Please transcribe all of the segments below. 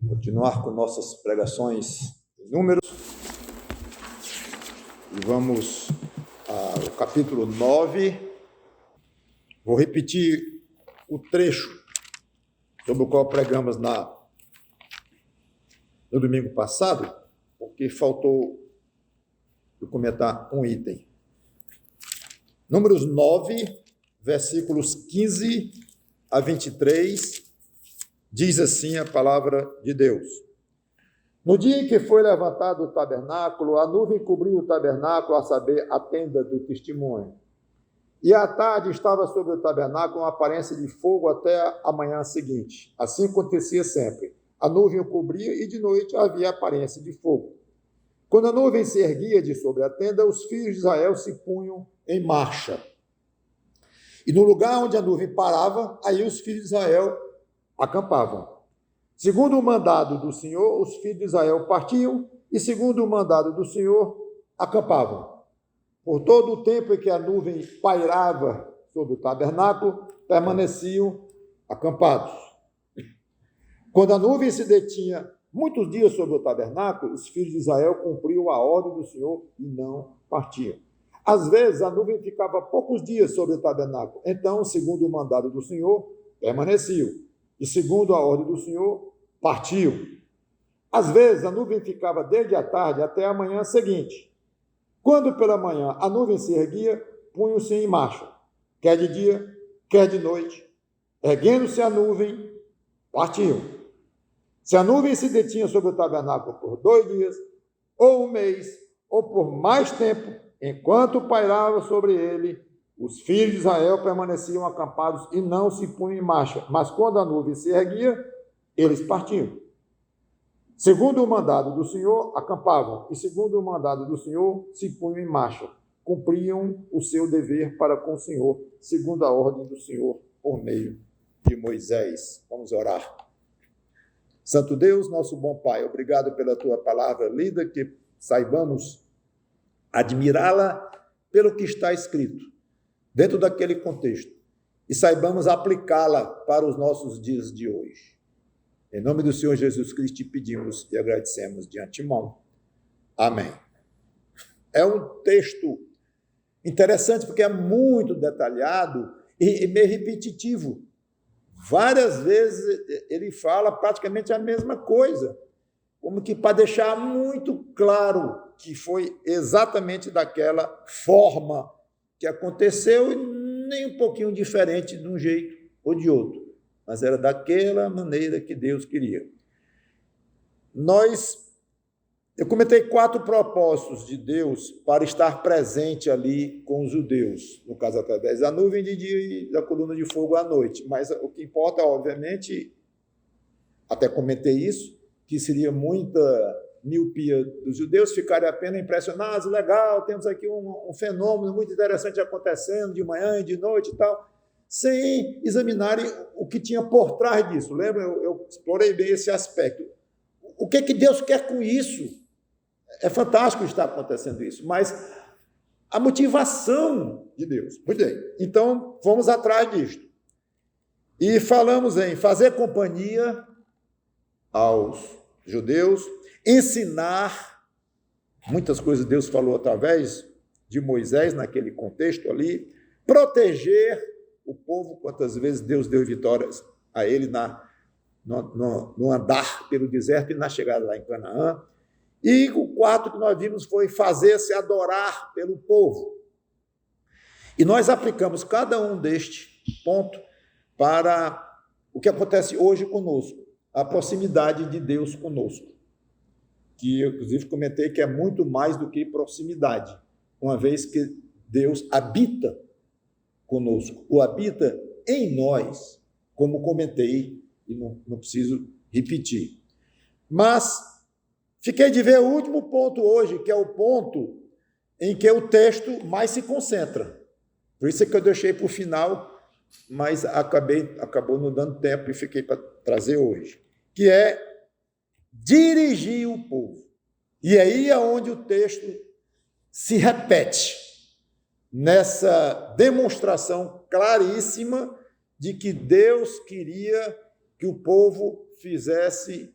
Continuar com nossas pregações em números. E vamos ao capítulo 9. Vou repetir o trecho sobre o qual pregamos no domingo passado, porque faltou eu comentar um item. Números 9, versículos 15 a 23, diz assim a palavra de Deus. No dia em que foi levantado o tabernáculo, a nuvem cobriu o tabernáculo, a saber, a tenda do testemunho. E à tarde estava sobre o tabernáculo uma aparência de fogo até a manhã seguinte. Assim acontecia sempre. A nuvem o cobria e de noite havia aparência de fogo. Quando a nuvem se erguia de sobre a tenda, os filhos de Israel se punham em marcha. E no lugar onde a nuvem parava, aí os filhos de Israel acampavam. Segundo o mandado do Senhor, os filhos de Israel partiam e, segundo o mandado do Senhor, acampavam. Por todo o tempo em que a nuvem pairava sobre o tabernáculo, permaneciam acampados. Quando a nuvem se detinha muitos dias sobre o tabernáculo, os filhos de Israel cumpriam a ordem do Senhor e não partiam. Às vezes, a nuvem ficava poucos dias sobre o tabernáculo. Então, segundo o mandado do Senhor, permaneciam. E, segundo a ordem do Senhor, partiu. Às vezes, a nuvem ficava desde a tarde até a manhã seguinte. Quando pela manhã a nuvem se erguia, punham-se em marcha, quer de dia, quer de noite. Erguendo-se a nuvem, partiam. Se a nuvem se detinha sobre o tabernáculo por 2 dias, ou 1 mês, ou por mais tempo, enquanto pairava sobre ele, os filhos de Israel permaneciam acampados e não se punham em marcha. Mas quando a nuvem se erguia, eles partiam. Segundo o mandado do Senhor, acampavam. E segundo o mandado do Senhor, se punham em marcha. Cumpriam o seu dever para com o Senhor, segundo a ordem do Senhor, por meio de Moisés. Vamos orar. Santo Deus, nosso bom Pai, obrigado pela tua palavra lida, que saibamos admirá-la pelo que está escrito, dentro daquele contexto, e saibamos aplicá-la para os nossos dias de hoje. Em nome do Senhor Jesus Cristo, te pedimos e agradecemos de antemão. Amém. É um texto interessante porque é muito detalhado e meio repetitivo. Várias vezes ele fala praticamente a mesma coisa, como que para deixar muito claro que foi exatamente daquela forma que aconteceu e nem um pouquinho diferente de um jeito ou de outro, mas era daquela maneira que Deus queria. Eu comentei 4 propósitos de Deus para estar presente ali com os judeus, no caso através da nuvem de dia e da coluna de fogo à noite, mas o que importa, obviamente, até comentei isso, que seria muita miopia dos judeus ficarem apenas impressionados, legal, temos aqui um fenômeno muito interessante acontecendo de manhã e de noite e tal, sem examinarem o que tinha por trás disso. Lembra? Eu explorei bem esse aspecto. O que Deus quer com isso? É fantástico estar acontecendo isso, mas a motivação de Deus. Muito bem, então vamos atrás disto. E falamos em fazer companhia aos judeus, ensinar, muitas coisas Deus falou através de Moisés naquele contexto ali, proteger o povo, quantas vezes Deus deu vitórias a ele no andar pelo deserto e na chegada lá em Canaã. E o 4 que nós vimos foi fazer-se adorar pelo povo. E nós aplicamos cada um deste ponto para o que acontece hoje conosco, a proximidade de Deus conosco, que eu, inclusive, comentei que é muito mais do que proximidade, uma vez que Deus habita conosco, ou habita em nós, como comentei, e não preciso repetir. Mas fiquei de ver o último ponto hoje, que é o ponto em que o texto mais se concentra. Por isso é que eu deixei para o final, mas acabou não dando tempo e fiquei para trazer hoje, que é dirigir o povo. E aí é onde o texto se repete, nessa demonstração claríssima de que Deus queria que o povo fizesse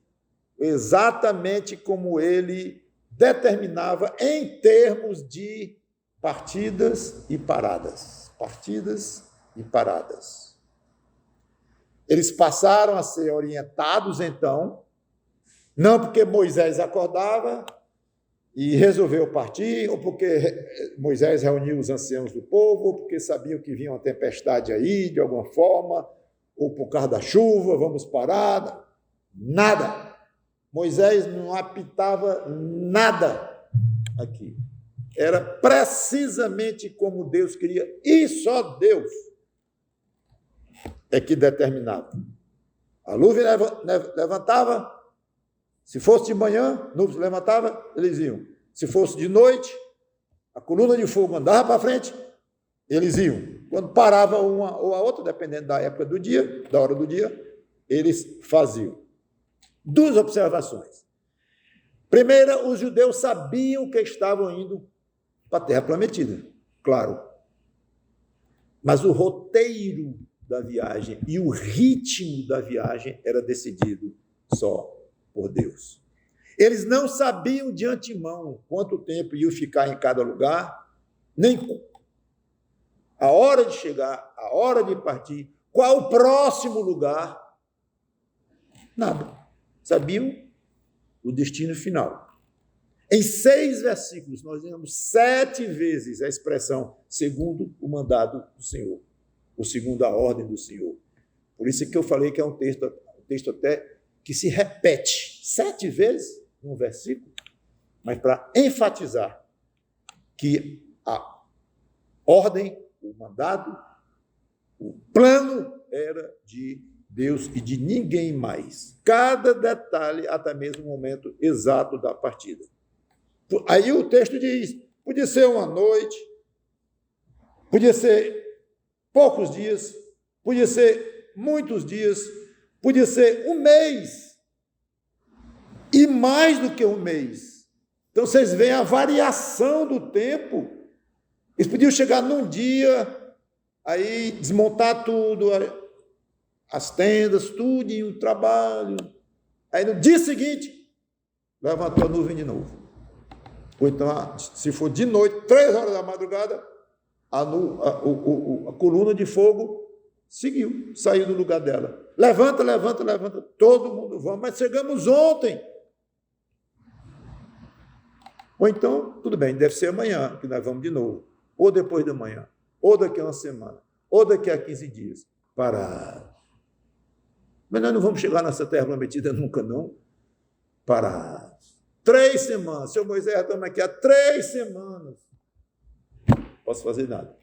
exatamente como ele determinava em termos de partidas e paradas. Partidas e paradas. Eles passaram a ser orientados, então, não porque Moisés acordava e resolveu partir, ou porque Moisés reuniu os anciãos do povo, ou porque sabiam que vinha uma tempestade aí, de alguma forma, ou por causa da chuva, vamos parar. Nada. Moisés não apitava nada aqui. Era precisamente como Deus queria, e só Deus é que determinava. A nuvem levantava, se fosse de manhã, a nuvem se levantava, eles iam. Se fosse de noite, a coluna de fogo andava para frente, eles iam. Quando parava uma ou a outra, dependendo da época do dia, da hora do dia, eles faziam. Duas observações. Primeira, os judeus sabiam que estavam indo para a Terra Prometida, claro. Mas o roteiro da viagem e o ritmo da viagem era decidido só por Deus. Eles não sabiam de antemão quanto tempo iam ficar em cada lugar, nem a hora de chegar, a hora de partir, qual o próximo lugar, nada. Sabiam o destino final. Em 6 versículos, nós vemos 7 vezes a expressão segundo o mandado do Senhor, ou segundo a ordem do Senhor. Por isso que eu falei que é um texto até que se repete 7 vezes num versículo, mas para enfatizar que a ordem, o mandado, o plano era de Deus e de ninguém mais. Cada detalhe, até mesmo o momento exato da partida. Aí o texto diz, podia ser uma noite, podia ser poucos dias, podia ser muitos dias, podia ser um mês, e mais do que um mês. Então, vocês veem a variação do tempo. Eles podiam chegar num dia, aí desmontar tudo, as tendas, tudo, e o trabalho. Aí, no dia seguinte, levantou a nuvem de novo. Ou então, se for de noite, 3 horas da madrugada, a coluna de fogo seguiu, saiu do lugar dela. Levanta, levanta, levanta, todo mundo vamos, mas chegamos ontem. Ou então, tudo bem, deve ser amanhã que nós vamos de novo, ou depois da manhã, ou daqui a uma semana, ou daqui a 15 dias. Parado. Mas nós não vamos chegar nessa terra prometida nunca, não. Parado. 3 semanas. Seu Moisés, estamos aqui há 3 semanas. Não posso fazer nada.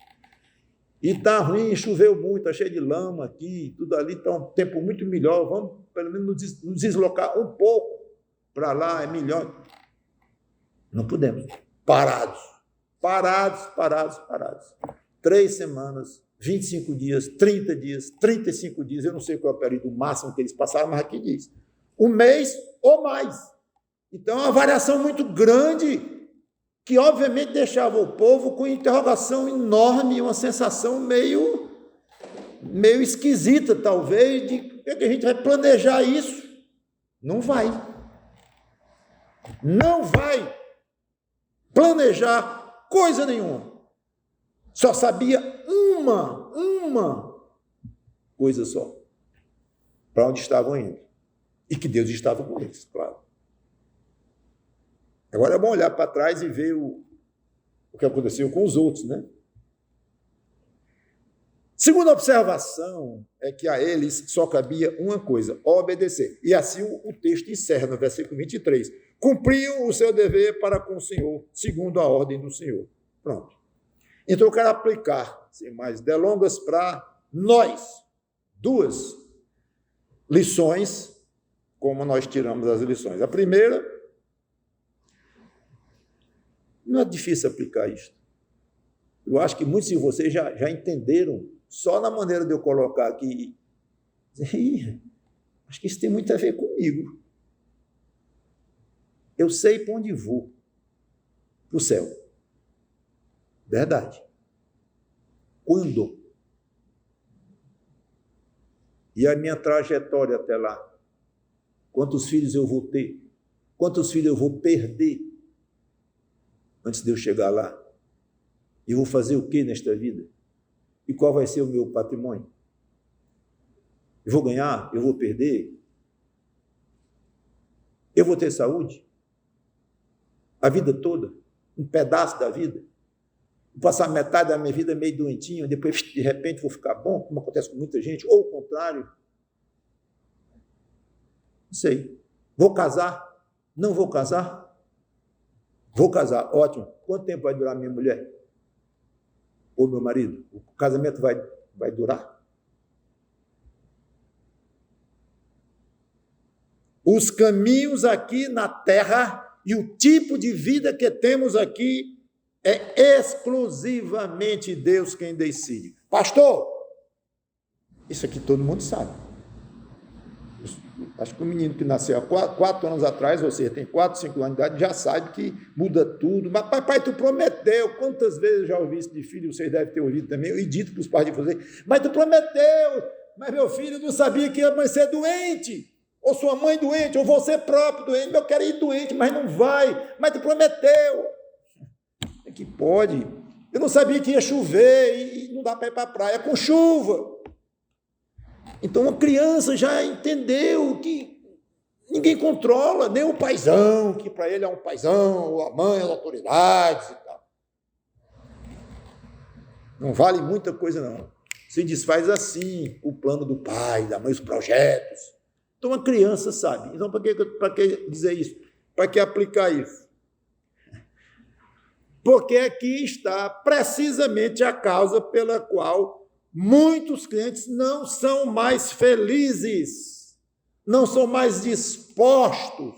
E está ruim, choveu muito, está cheio de lama aqui, tudo ali está um tempo muito melhor. Vamos, pelo menos, nos deslocar um pouco para lá, é melhor. Não podemos. Parados. Parados, parados, parados. 3 semanas, 25 dias, 30 dias, 35 dias, eu não sei qual é o período máximo que eles passaram, mas aqui diz. 1 mês ou mais. Então, é uma variação muito grande que, obviamente, deixava o povo com interrogação enorme, uma sensação meio esquisita, talvez, de que a gente vai planejar isso. Não vai. Não vai planejar coisa nenhuma. Só sabia uma coisa só. Para onde estavam indo. E que Deus estava com eles, claro. Agora é bom olhar para trás e ver o que aconteceu com os outros, né? Segunda observação é que a eles só cabia uma coisa, obedecer. E assim o texto encerra no versículo 23. Cumpriam o seu dever para com o Senhor, segundo a ordem do Senhor. Pronto. Então eu quero aplicar, sem mais delongas, para nós 2 lições, como nós tiramos as lições. A primeira, não é difícil aplicar isso. Eu acho que muitos de vocês já entenderam, só na maneira de eu colocar aqui. Acho que isso tem muito a ver comigo. Eu sei para onde vou. Para o céu. Verdade. Quando? E a minha trajetória até lá? Quantos filhos eu vou ter? Quantos filhos eu vou perder antes de eu chegar lá? E vou fazer o que nesta vida? E qual vai ser o meu patrimônio? Eu vou ganhar? Eu vou perder? Eu vou ter saúde? A vida toda? Um pedaço da vida? Vou passar metade da minha vida meio doentinho, depois, de repente, vou ficar bom, como acontece com muita gente, ou o contrário? Não sei. Vou casar? Não vou casar? Vou casar, ótimo. Quanto tempo vai durar minha mulher? Ou meu marido? O casamento vai durar? Os caminhos aqui na terra e o tipo de vida que temos aqui é exclusivamente Deus quem decide. Pastor, isso aqui todo mundo sabe. Acho que o menino que nasceu há 4 anos atrás, ou seja, tem 4, 5 anos de idade, já sabe que muda tudo. Mas, papai, tu prometeu. Quantas vezes eu já ouvi isso de filho, vocês devem ter ouvido também, e dito para os pais de vocês, mas tu prometeu, mas meu filho não sabia que ia ser doente. Ou sua mãe doente, ou você próprio doente, eu quero ir doente, mas não vai, mas tu prometeu. É que pode. Eu não sabia que ia chover e não dá para ir para a praia com chuva. Então a criança já entendeu que ninguém controla, nem o paizão, que para ele é um paizão, ou a mãe, as autoridades e tal. Não vale muita coisa, não. Se desfaz assim o plano do pai, da mãe, os projetos. Então, a criança sabe. Então, para que dizer isso? Para que aplicar isso? Porque aqui está precisamente a causa pela qual muitos crentes não são mais felizes, não são mais dispostos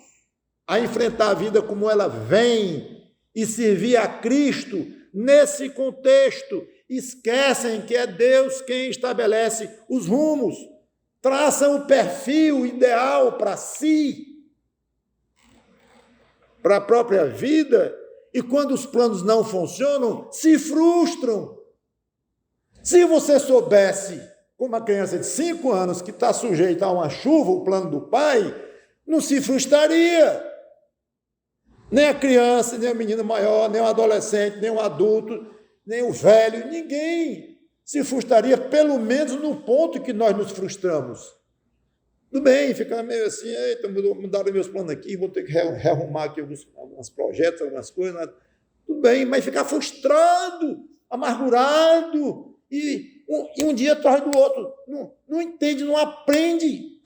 a enfrentar a vida como ela vem e servir a Cristo nesse contexto. Esquecem que é Deus quem estabelece os rumos, traçam o perfil ideal para si, para a própria vida, e quando os planos não funcionam, se frustram. Se você soubesse, como uma criança de 5 anos que está sujeita a uma chuva, o plano do pai, não se frustraria. Nem a criança, nem o menino maior, nem o adolescente, nem o adulto, nem o velho, ninguém se frustraria, pelo menos no ponto que nós nos frustramos. Tudo bem, ficar meio assim, eita, mudaram meus planos aqui, vou ter que rearrumar aqui alguns projetos, algumas coisas. Tudo bem, mas ficar frustrado, amargurado, e um dia atrás do outro. Não entende, não aprende.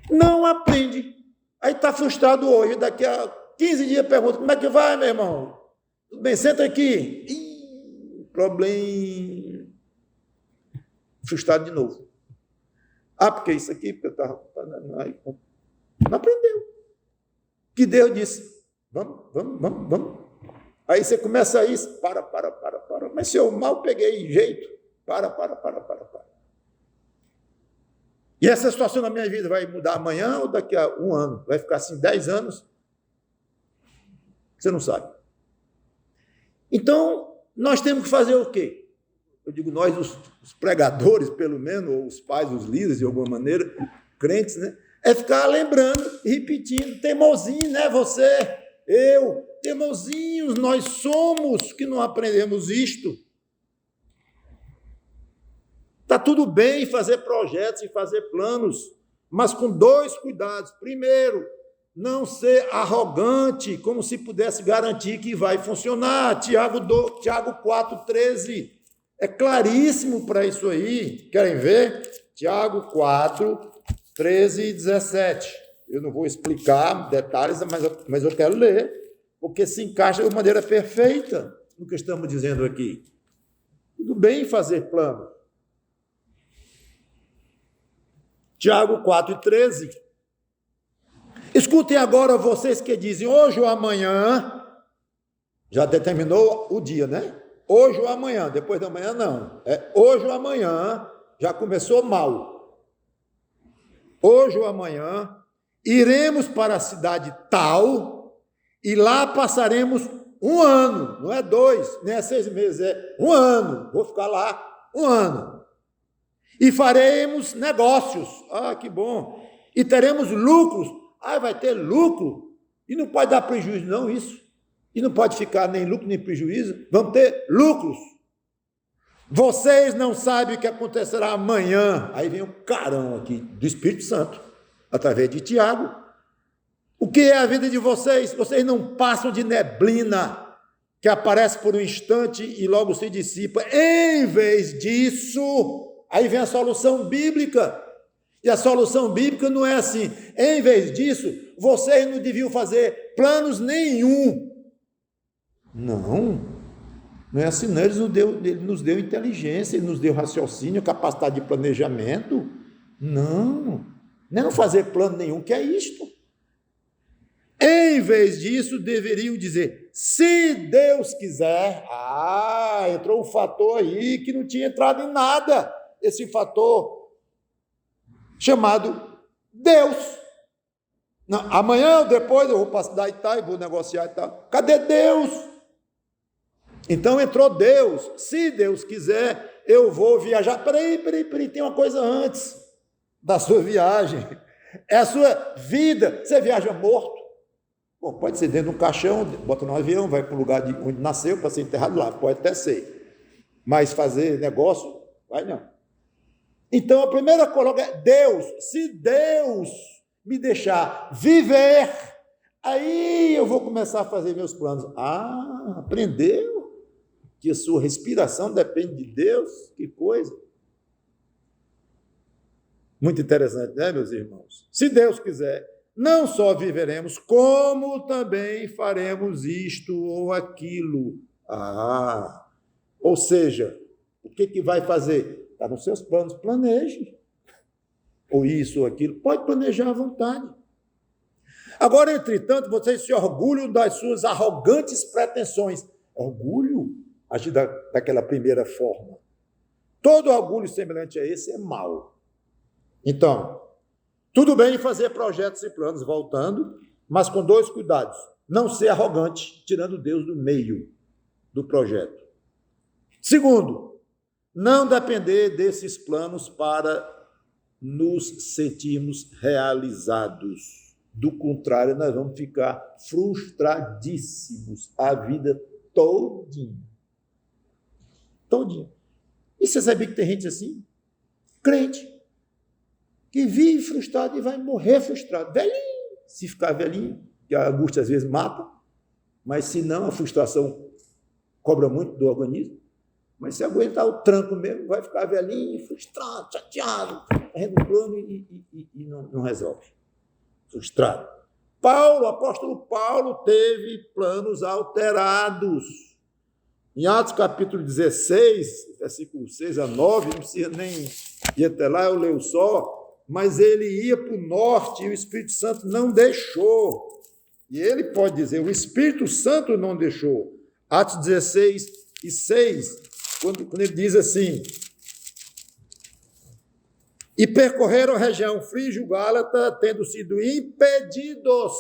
Não aprende. Aí está frustrado hoje, daqui a 15 dias pergunta, como é que vai, meu irmão? Tudo bem, senta aqui. Problema. Frustrado de novo. Porque isso aqui, porque eu estava... Não aprendeu. Que Deus disse, vamos. Aí você começa a isso, para. Mas se eu mal peguei jeito, para. E essa situação na minha vida vai mudar amanhã ou daqui a 1 ano? Vai ficar assim 10 anos? Você não sabe. Então, nós temos que fazer o quê? Eu digo nós, os pregadores, pelo menos, ou os pais, os líderes, de alguma maneira, crentes, né? É ficar lembrando e repetindo, teimosinho, né? Você, eu, teimosinhos, nós somos que não aprendemos isto. Está tudo bem fazer projetos e fazer planos, mas com 2 cuidados. Primeiro, não ser arrogante, como se pudesse garantir que vai funcionar. Tiago 4,13 é claríssimo para isso aí. Querem ver? Tiago 4, 13 e 17. Eu não vou explicar detalhes, mas eu quero ler, porque se encaixa de maneira perfeita no que estamos dizendo aqui. Tudo bem fazer plano. Tiago 4, 13. Escutem agora vocês que dizem, hoje ou amanhã, já determinou o dia, né? Hoje ou amanhã, depois da manhã não. É hoje ou amanhã, já começou mal. Hoje ou amanhã, iremos para a cidade tal e lá passaremos 1 ano, não é 2, nem é 6 meses, é 1 ano. Vou ficar lá 1 ano. E faremos negócios. Que bom. e teremos lucros. Ah, vai ter lucro? E não pode dar prejuízo, não, isso. E não pode ficar nem lucro nem prejuízo. Vamos ter lucros. Vocês não sabem o que acontecerá amanhã. Aí vem o carão aqui do Espírito Santo, através de Tiago. O que é a vida de vocês? Vocês não passam de neblina que aparece por um instante e logo se dissipa. Em vez disso, aí vem a solução bíblica. E a solução bíblica não é assim. Em vez disso, vocês não deviam fazer planos nenhum. Não é assim, não. Ele nos deu inteligência, ele nos deu raciocínio, capacidade de planejamento. Não fazer plano nenhum, que é isto. Em vez disso, deveriam dizer, se Deus quiser. Entrou um fator aí que não tinha entrado em nada. Esse fator chamado Deus. Não, amanhã ou depois eu vou para a cidade e tal, e vou negociar e tal. Cadê Deus? Então entrou Deus. Se Deus quiser, eu vou viajar. Peraí, tem uma coisa antes da sua viagem. É a sua vida. Você viaja morto. Bom, pode ser dentro de um caixão, bota no avião, vai para o lugar onde nasceu para ser enterrado lá. Pode até ser. Mas fazer negócio, vai não. Então a primeira coloca é Deus. Se Deus me deixar viver, aí eu vou começar a fazer meus planos. Aprendeu? Que a sua respiração depende de Deus? Que coisa! Muito interessante, né, meus irmãos? Se Deus quiser, não só viveremos, como também faremos isto ou aquilo. Ou seja, o que vai fazer? Está nos seus planos, planeje. Ou isso ou aquilo, pode planejar à vontade. Agora, entretanto, vocês se orgulham das suas arrogantes pretensões. Orgulho? Agir daquela primeira forma. Todo orgulho semelhante a esse é mau. Então, tudo bem fazer projetos e planos, voltando, mas com dois cuidados. Não ser arrogante, tirando Deus do meio do projeto. Segundo, não depender desses planos para nos sentirmos realizados. Do contrário, nós vamos ficar frustradíssimos a vida todinha. E você sabia que tem gente assim? Crente, que vive frustrado e vai morrer frustrado. Velhinho, se ficar velhinho, que a angústia às vezes mata, mas se não, a frustração cobra muito do organismo. Mas se aguentar o tranco mesmo, vai ficar velhinho, frustrado, chateado, fazendo um plano e não resolve. Frustrado. O apóstolo Paulo teve planos alterados. Em Atos capítulo 16, versículo 6 a 9, não precisa nem ir até lá, eu leio só, mas ele ia para o norte e o Espírito Santo não deixou. E ele pode dizer, o Espírito Santo não deixou. Atos 16 e 6, quando ele diz assim, e percorreram a região frígio-gálata, tendo sido impedidos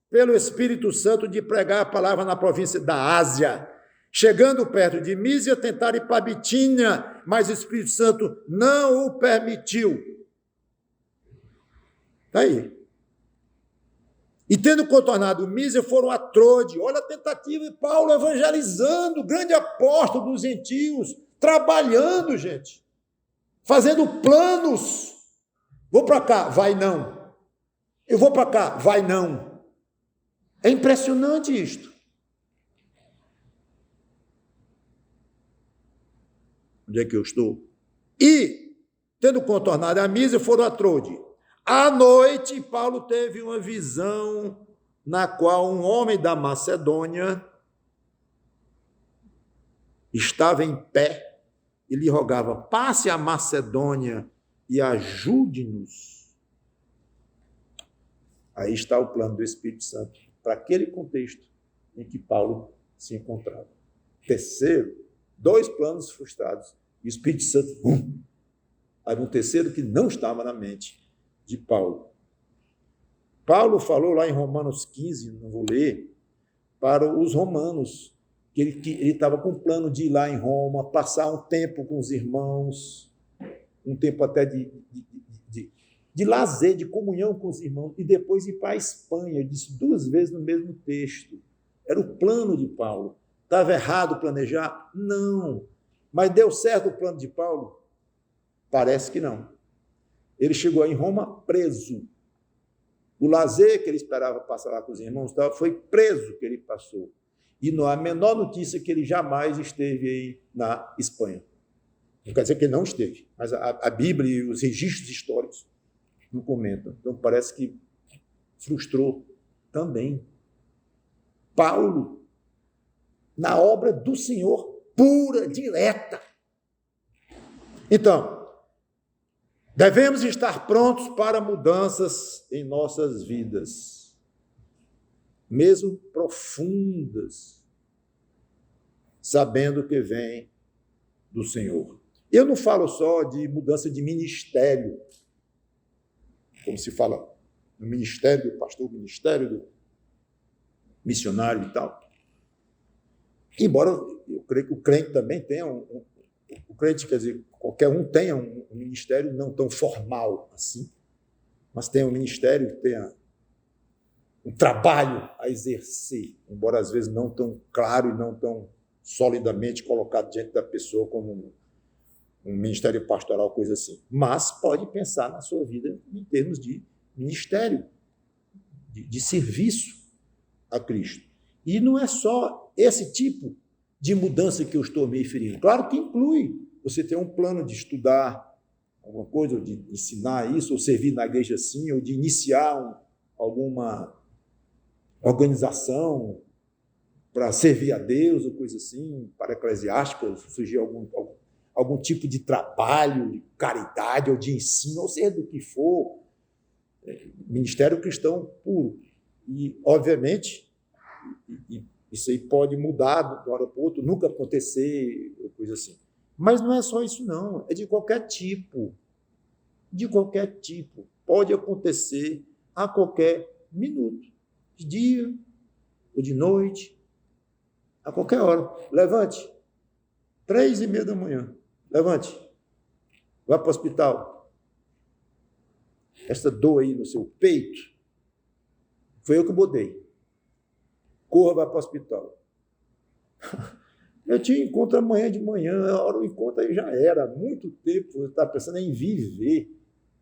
pelo Espírito Santo de pregar a palavra na província da Ásia. Chegando perto de Mísia, tentaram ir para Bitínia, mas o Espírito Santo não o permitiu. Está aí. E tendo contornado Mísia, foram a Trode. Olha a tentativa de Paulo evangelizando, o grande apóstolo dos gentios, trabalhando, gente, fazendo planos. Vou para cá, vai não. Eu vou para cá, vai não. É impressionante isto. Onde é que eu estou? E, tendo contornado a Mísia, foram a Trode. À noite, Paulo teve uma visão na qual um homem da Macedônia estava em pé e lhe rogava, passe a Macedônia e ajude-nos. Aí está o plano do Espírito Santo para aquele contexto em que Paulo se encontrava. Terceiro, 2 planos frustrados. E o Espírito Santo, Aí um terceiro que não estava na mente de Paulo. Paulo falou lá em Romanos 15, não vou ler, para os romanos, que ele estava com o plano de ir lá em Roma, passar um tempo com os irmãos, um tempo até de lazer, de comunhão com os irmãos, e depois ir para a Espanha. Ele disse 2 vezes no mesmo texto. Era o plano de Paulo. Estava errado planejar? Não. Mas deu certo o plano de Paulo? Parece que não. Ele chegou em Roma preso. O lazer que ele esperava passar lá com os irmãos foi preso que ele passou. E não há a menor notícia que ele jamais esteve aí na Espanha. Não quer dizer que ele não esteve, mas a Bíblia e os registros históricos não comentam. Então parece que frustrou também. Paulo, na obra do Senhor, pura, direta. Então, devemos estar prontos para mudanças em nossas vidas, mesmo profundas, sabendo que vem do Senhor. Eu não falo só de mudança de ministério, como se fala no ministério do pastor, ministério do missionário e tal. Embora eu creio que o crente também tenha o crente, quer dizer, qualquer um tenha um ministério não tão formal assim, mas tenha um ministério, tenha um trabalho a exercer, embora às vezes não tão claro e não tão solidamente colocado diante da pessoa como um ministério pastoral, coisa assim. Mas pode pensar na sua vida em termos de ministério, de serviço a Cristo. E não é só esse tipo de mudança que eu estou me referindo. Claro que inclui você ter um plano de estudar alguma coisa, ou de ensinar isso, ou servir na igreja assim, ou de iniciar alguma organização para servir a Deus, ou coisa assim, para eclesiástica, surgir algum tipo de trabalho, de caridade, ou de ensino, ou seja, do que for, ministério cristão puro. E, obviamente, isso aí pode mudar de uma hora para outra, nunca acontecer, coisa assim. Mas não é só isso, não. É de qualquer tipo. De qualquer tipo. Pode acontecer a qualquer minuto. De dia ou de noite. A qualquer hora. Levante. 3:30 da manhã. Levante. Vá para o hospital. Essa dor aí no seu peito, foi eu que botei. Corra, vá para o hospital. Eu tinha encontro amanhã de manhã, a hora do encontro aí já era, há muito tempo, você está pensando em viver.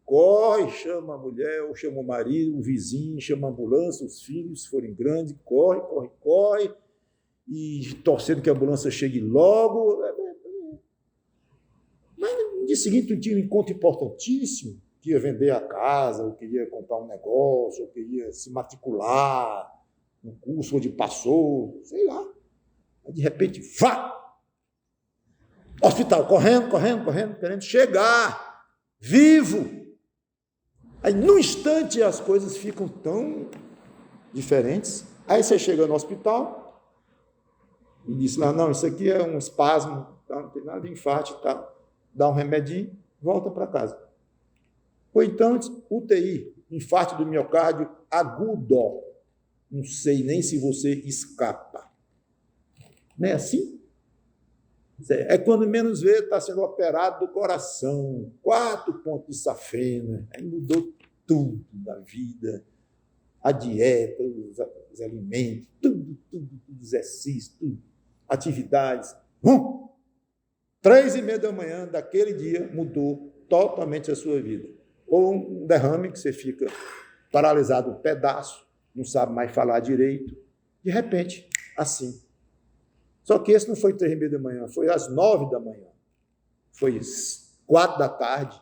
Corre, chama a mulher, ou chama o marido, o vizinho, chama a ambulância, os filhos, se forem grandes, corre, corre, corre, e torcendo que a ambulância chegue logo. Mas no dia seguinte eu tinha um encontro importantíssimo, queria vender a casa, ou queria comprar um negócio, ou queria se matricular no curso onde passou, sei lá. De repente, vá! Hospital, correndo, querendo chegar, vivo. Aí, num instante, as coisas ficam tão diferentes. Aí você chega no hospital e diz lá, não, isso aqui é um espasmo, tá? Não tem nada de infarto, tá? Dá um remedinho, volta para casa. Ou então, UTI, infarto do miocárdio agudo. Não sei nem se você escapa. Não é assim? É quando menos vê, está sendo operado do coração, 4 pontos de safena, aí mudou tudo da vida, a dieta, os alimentos, tudo, exercício, tudo, atividades. 3:30 da manhã daquele dia mudou totalmente a sua vida. Ou um derrame que você fica paralisado um pedaço, não sabe mais falar direito, de repente, assim. Só que esse não foi 3:30 da manhã, foi às 9 da manhã. Foi 4 da tarde.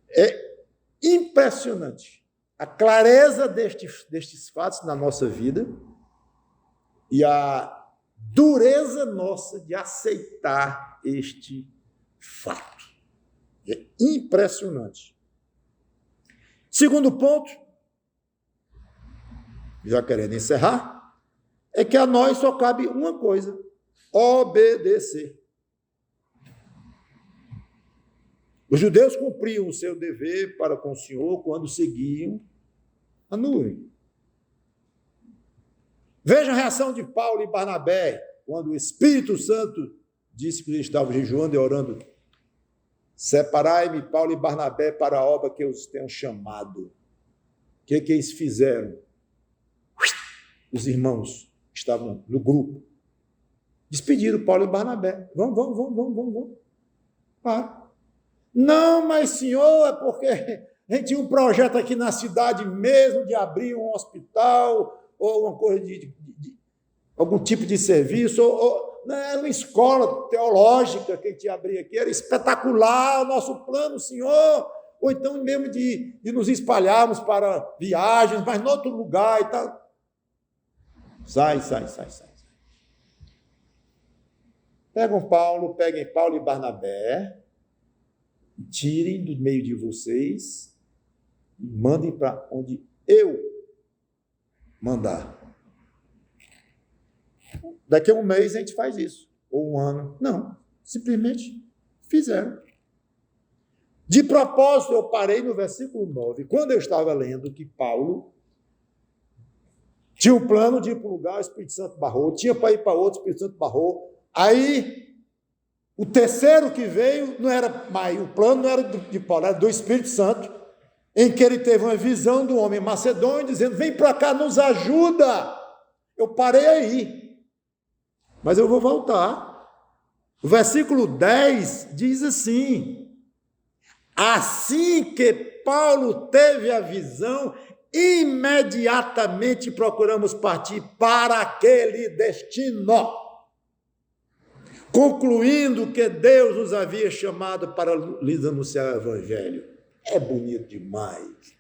É impressionante a clareza destes fatos na nossa vida e a dureza nossa de aceitar este fato. É impressionante. Segundo ponto, já querendo encerrar, é que a nós só cabe uma coisa: obedecer. Os judeus cumpriam o seu dever para com o Senhor quando seguiam a nuvem. Veja a reação de Paulo e Barnabé quando o Espírito Santo disse que eles estavam jejuando e orando: separai-me, Paulo e Barnabé, para a obra que eu os tenho chamado. O que eles fizeram? Os irmãos que estavam no grupo despediram Paulo e Barnabé. Vamos. Para. Não, mas senhor, é porque a gente tinha um projeto aqui na cidade mesmo de abrir um hospital ou uma coisa de algum tipo de serviço, não, era uma escola teológica que a gente ia abrir aqui, era espetacular o nosso plano, senhor, ou então mesmo de nos espalharmos para viagens, mas em outro lugar e tal. Sai. Peguem Paulo e Barnabé, tirem do meio de vocês e mandem para onde eu mandar. Daqui a um mês a gente faz isso, ou um ano. Não, simplesmente fizeram. De propósito, eu parei no versículo 9, quando eu estava lendo que Paulo tinha um plano de ir para um lugar, o Espírito Santo barrou, tinha para ir para outro, o Espírito Santo barrou. Aí, o terceiro que veio, não era mais, o plano não era de Paulo, era do Espírito Santo, em que ele teve uma visão do homem macedônio, dizendo: vem para cá, nos ajuda. Eu parei aí, mas eu vou voltar. O versículo 10 diz assim: assim que Paulo teve a visão, imediatamente procuramos partir para aquele destino, concluindo que Deus nos havia chamado para lhes anunciar o Evangelho. É bonito demais.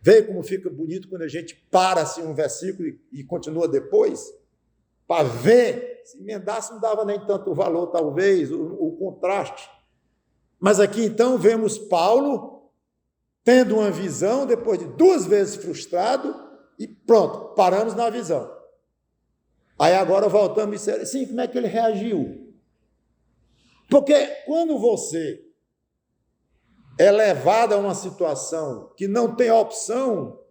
Vê como fica bonito quando a gente para assim um versículo e continua depois, para ver. Se emendasse não dava nem tanto valor, talvez, o contraste. Mas aqui então vemos Paulo tendo uma visão, depois de 2 vezes frustrado, e pronto, paramos na visão. Aí agora voltamos e disseram: sim, como é que ele reagiu? Porque quando você é levado a uma situação que não tem opção,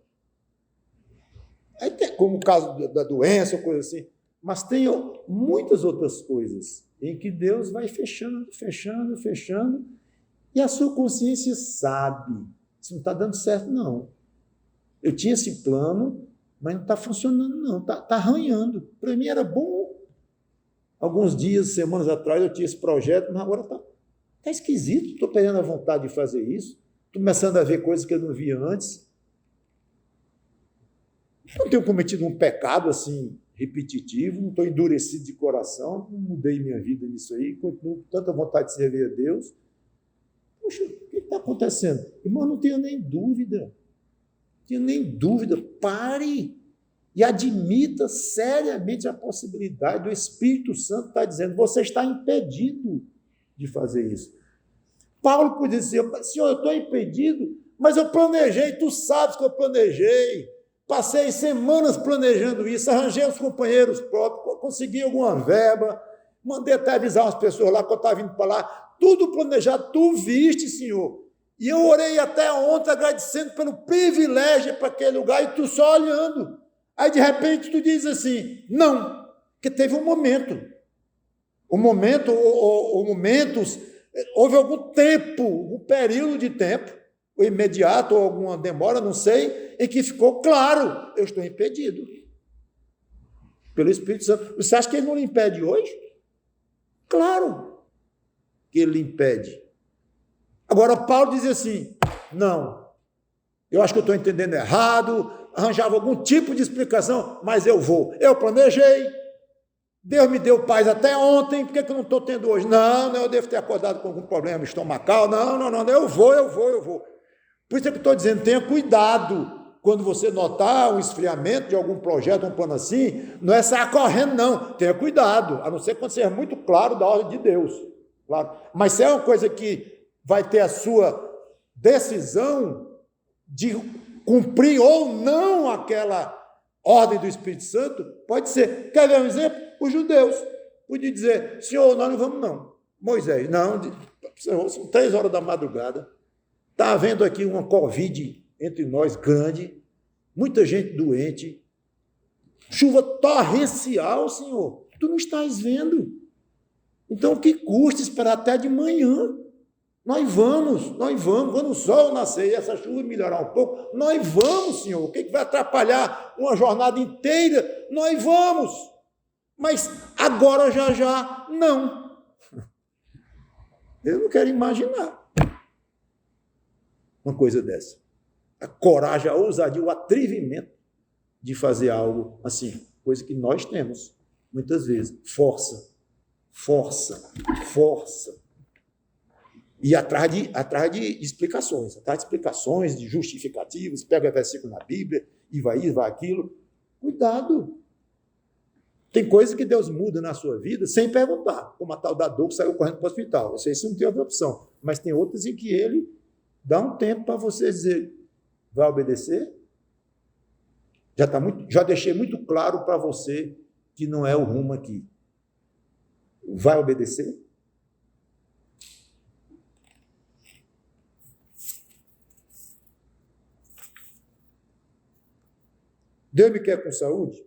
aí tem, como o caso da doença ou coisa assim, mas tem muitas outras coisas em que Deus vai fechando, e a sua consciência sabe: isso não está dando certo, não. Eu tinha esse plano, mas não está funcionando, não. Está arranhando. Para mim era bom. Alguns dias, semanas atrás, eu tinha esse projeto, mas agora está esquisito. Estou perdendo a vontade de fazer isso. Estou começando a ver coisas que eu não via antes. Não tenho cometido um pecado assim repetitivo, não estou endurecido de coração, não mudei minha vida nisso aí, continuo com tanta vontade de servir a Deus. Poxa, o que está acontecendo? Irmão, não tenho nem dúvida. Pare e admita seriamente a possibilidade do Espírito Santo estar dizendo: você está impedido de fazer isso. Paulo podia dizer: senhor, eu estou impedido, mas eu planejei, tu sabes que eu planejei. Passei semanas planejando isso, arranjei os companheiros próprios, consegui alguma verba, mandei até avisar umas pessoas lá que eu estava vindo para lá, tudo planejado, tu viste, Senhor. E eu orei até ontem agradecendo pelo privilégio para aquele lugar e tu só olhando. Aí, de repente, tu diz assim: não, porque teve um momento. Momentos, houve algum tempo, um período de tempo, ou imediato, ou alguma demora, não sei, em que ficou claro: eu estou impedido pelo Espírito Santo. Você acha que ele não lhe impede hoje? Claro que ele lhe impede. Agora, Paulo diz assim: não, eu acho que eu estou entendendo errado, arranjava algum tipo de explicação, mas eu vou. Eu planejei, Deus me deu paz até ontem, por que eu não estou tendo hoje? Não, eu devo ter acordado com algum problema estomacal, não, eu vou. Por isso é que eu estou dizendo: tenha cuidado. Quando você notar um esfriamento de algum projeto, um plano assim, não é sair correndo, não. Tenha cuidado, a não ser quando seja muito claro da ordem de Deus. Claro. Mas se é uma coisa que vai ter a sua decisão de cumprir ou não aquela ordem do Espírito Santo, pode ser. Quer ver um exemplo? Os judeus podiam dizer: senhor, nós não vamos não. Moisés, não, são 3 horas da madrugada, está havendo aqui uma Covid entre nós grande, muita gente doente, chuva torrencial, Senhor, tu não estás vendo. Então, o que custa esperar até de manhã? Nós vamos. Quando o sol nascer e essa chuva melhorar um pouco, nós vamos, Senhor. O que vai atrapalhar uma jornada inteira? Nós vamos. Mas agora, já, não. Eu não quero imaginar uma coisa dessa. A coragem, a ousadia, o atrevimento de fazer algo assim. Coisa que nós temos, muitas vezes. Força. E atrás de explicações, de justificativos, pega versículo na Bíblia, e vai aquilo. Cuidado. Tem coisa que Deus muda na sua vida sem perguntar, como a tal da dor que saiu correndo para o hospital. Você não tem outra opção. Mas tem outras em que ele dá um tempo para você dizer, vai obedecer? Já deixei muito claro para você que não é o rumo aqui. Vai obedecer? Deus me quer com saúde?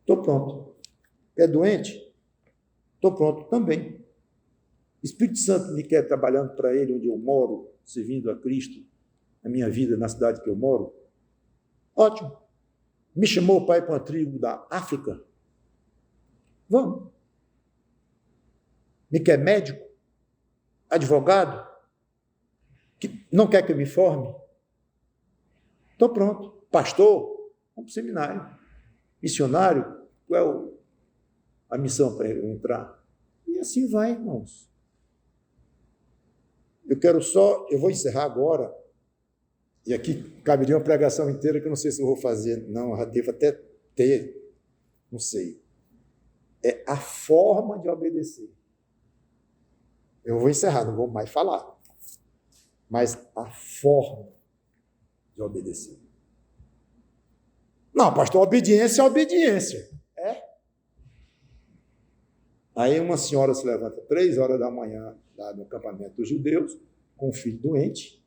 Estou pronto. É doente? Estou pronto também. Espírito Santo me quer trabalhando para Ele onde eu moro, servindo a Cristo, na minha vida, na cidade que eu moro? Ótimo. Me chamou o pai para uma tribo da África? Vamos. Me quer médico? Advogado? Que não quer que eu me forme? Estou pronto. Pastor? Vamos para o seminário. Missionário? Qual é a missão para eu entrar? E assim vai, irmãos. Eu vou encerrar agora, e aqui caberia uma pregação inteira que eu não sei se eu vou fazer, não, eu devo até ter, não sei. É a forma de obedecer. Eu vou encerrar, não vou mais falar. Mas a forma de obedecer. Não, pastor, obediência é obediência. É. Aí uma senhora se levanta 3h da manhã, lá no acampamento dos judeus, com um filho doente,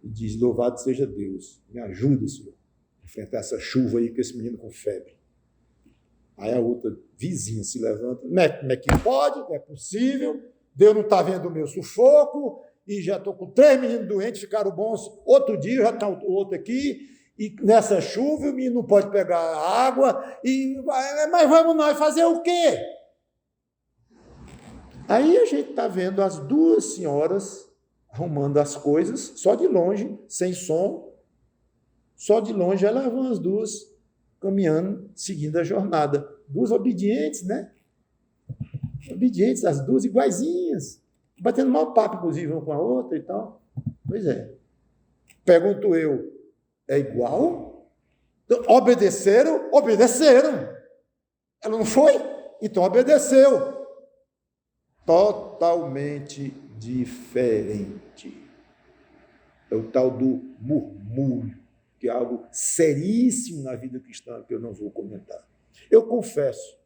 e diz, louvado seja Deus, me ajuda, Senhor, a enfrentar essa chuva aí com esse menino com febre. Aí a outra vizinha se levanta, como é que pode? Não é possível, Deus não está vendo o meu sufoco, e já estou com 3 meninos doentes, ficaram bons, outro dia já está o outro aqui, e nessa chuva o menino não pode pegar água, mas vamos nós fazer o quê? Aí a gente está vendo as 2 senhoras arrumando as coisas, só de longe, sem som, só de longe elas vão as 2 caminhando, seguindo a jornada. 2 obedientes, né? Obedientes, as 2 iguaizinhas, batendo mau papo, inclusive, uma com a outra e tal. Pois é. Pergunto eu, é igual? Então, obedeceram? Ela não foi? Então obedeceu. Totalmente diferente. É o tal do murmúrio, que é algo seríssimo na vida cristã, que eu não vou comentar. Eu confesso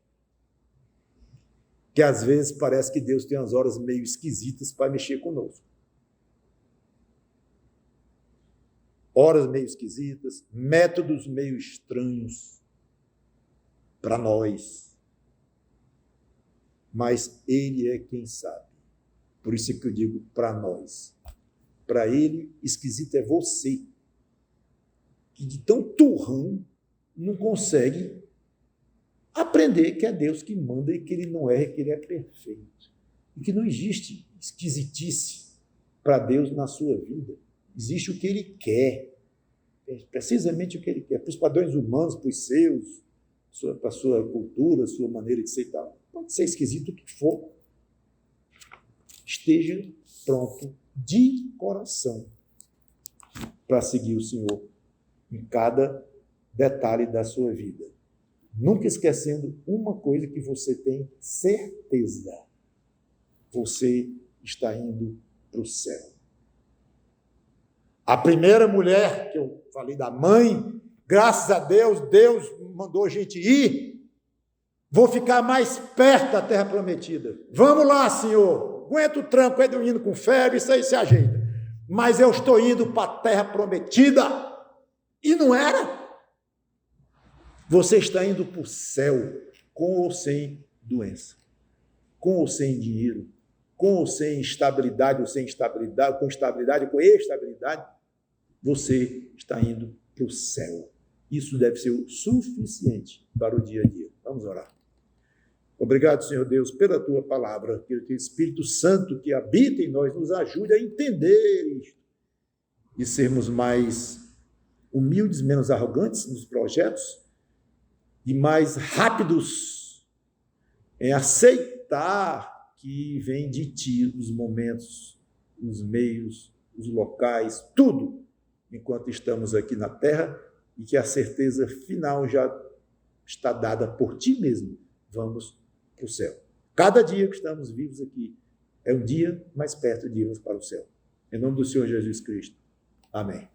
que às vezes parece que Deus tem umas horas meio esquisitas para mexer conosco. Horas meio esquisitas, métodos meio estranhos para nós. Mas Ele é quem sabe. Por isso que eu digo para nós. Para Ele, esquisito é você, que de tão turrão não consegue aprender que é Deus que manda e que Ele não erra, que Ele é perfeito. E que não existe esquisitice para Deus na sua vida. Existe o que Ele quer. Precisamente o que Ele quer. Para os padrões humanos, para os seus, para a sua cultura, sua maneira de ser e tal. Pode ser esquisito o que for. Esteja pronto de coração para seguir o Senhor em cada detalhe da sua vida. Nunca esquecendo uma coisa que você tem certeza. Você está indo para o céu. A primeira mulher, que eu falei da mãe, graças a Deus, Deus mandou a gente ir. Vou ficar mais perto da terra prometida. Vamos lá, Senhor. Aguenta o tranco, é do menino com febre, isso aí se ajeita. Mas eu estou indo para a terra prometida. E não era. Você está indo para o céu, com ou sem doença. com ou sem dinheiro, com ou sem estabilidade, ou sem estabilidade, com estabilidade, com estabilidade, você está indo para o céu. Isso deve ser o suficiente para o dia a dia. Vamos orar. Obrigado, Senhor Deus, pela tua palavra, que o teu Espírito Santo que habita em nós nos ajude a entender isto e sermos mais humildes, menos arrogantes nos projetos e mais rápidos em aceitar que vem de ti os momentos, os meios, os locais, tudo, enquanto estamos aqui na terra e que a certeza final já está dada por ti mesmo. Vamos para o céu. Cada dia que estamos vivos aqui é um dia mais perto de irmos para o céu. Em nome do Senhor Jesus Cristo. Amém.